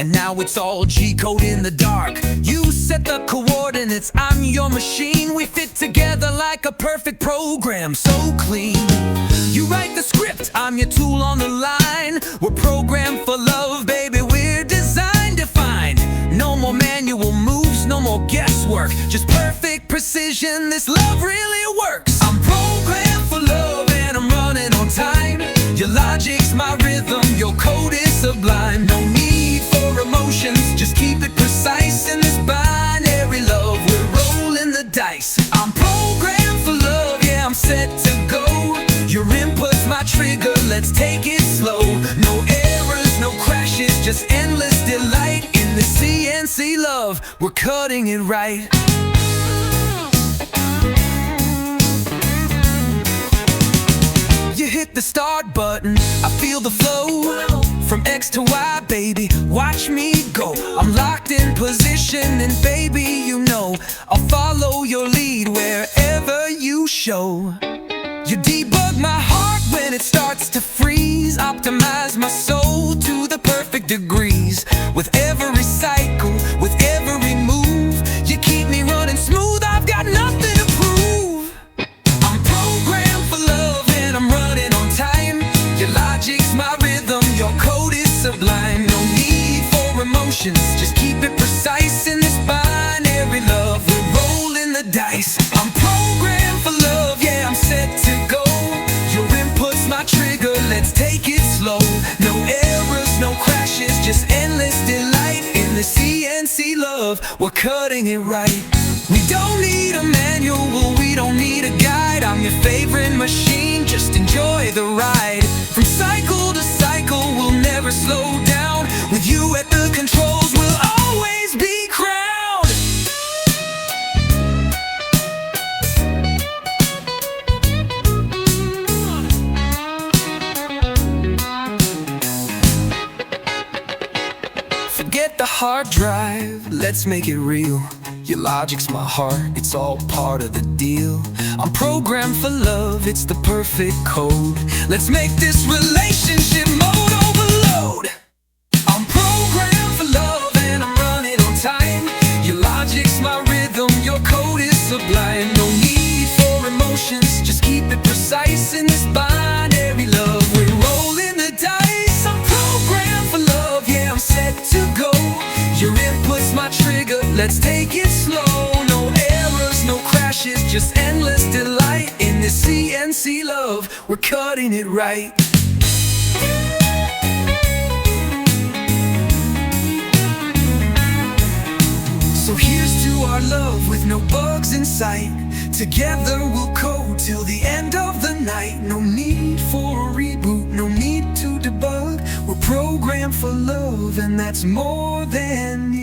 and now it's all G-code in the dark. You set the coordinates, I'm your machine. We fit together like a perfect program, so clean. You write the script, I'm your tool on the line. We're programmed for love, baby, we're designed to find. No more manual moves, no more guesswork, just perfect precision, this love really works. I'm programmed for love and I'm running on time. Your logic's my rhythm, your code is sublime. No need for emotions, just keep it precise. In this binary love, we're rolling the dice. I'm programmed for love, yeah, I'm set to go. Your input's my trigger, let's take it slow. No errors, no crashes, just endless delight. In the CNC love, we're cutting it right. You hit the start button, I feel the flow. From X to Y, baby, watch me go. I'm locked in position and baby, you know I'll follow your lead wherever you show. You debug my heart when it starts to freeze. Optimize my soul to the perfect degrees. With every cycle, with every move, you keep me running smooth, I've got nothing to prove. I'm programmed for love and I'm running on time. Your logic's my rhythm, your code is sublime. No need for emotions, just keep it precise. In this binary love, we're rolling the dice. I'm programmed for love, yeah, I'm set to go. Your input's my trigger, let's take it slow. No errors, no crashes, just endless delight. In the CNC love, we're cutting it right. We don't need a manual, we don't need a guide. I'm your favorite machine, just enjoy the ride. From cycle to cycle, we'll never slow down. With you at the controls, we'll always be crowned. Forget the hard drive, let's make it real. Your logic's my heart, it's all part of the deal. I'm programmed for love, it's the perfect code. Let's make this relationship mode overload. I'm programmed for love and I'm running on time. Your logic's my rhythm, your code is sublime. No need for emotions, just keep it precise. In this binary love, we're rolling the dice. I'm programmed for love, yeah, I'm set to go. Your input's my trigger, let's take it slow. No errors, no crashes, just endless delight. In this CNC love, we're cutting it right. So here's to our love with no bugs in sight. Together we'll code till the end of the night. No need for a reboot, no need to debug. We're programmed for love and that's more than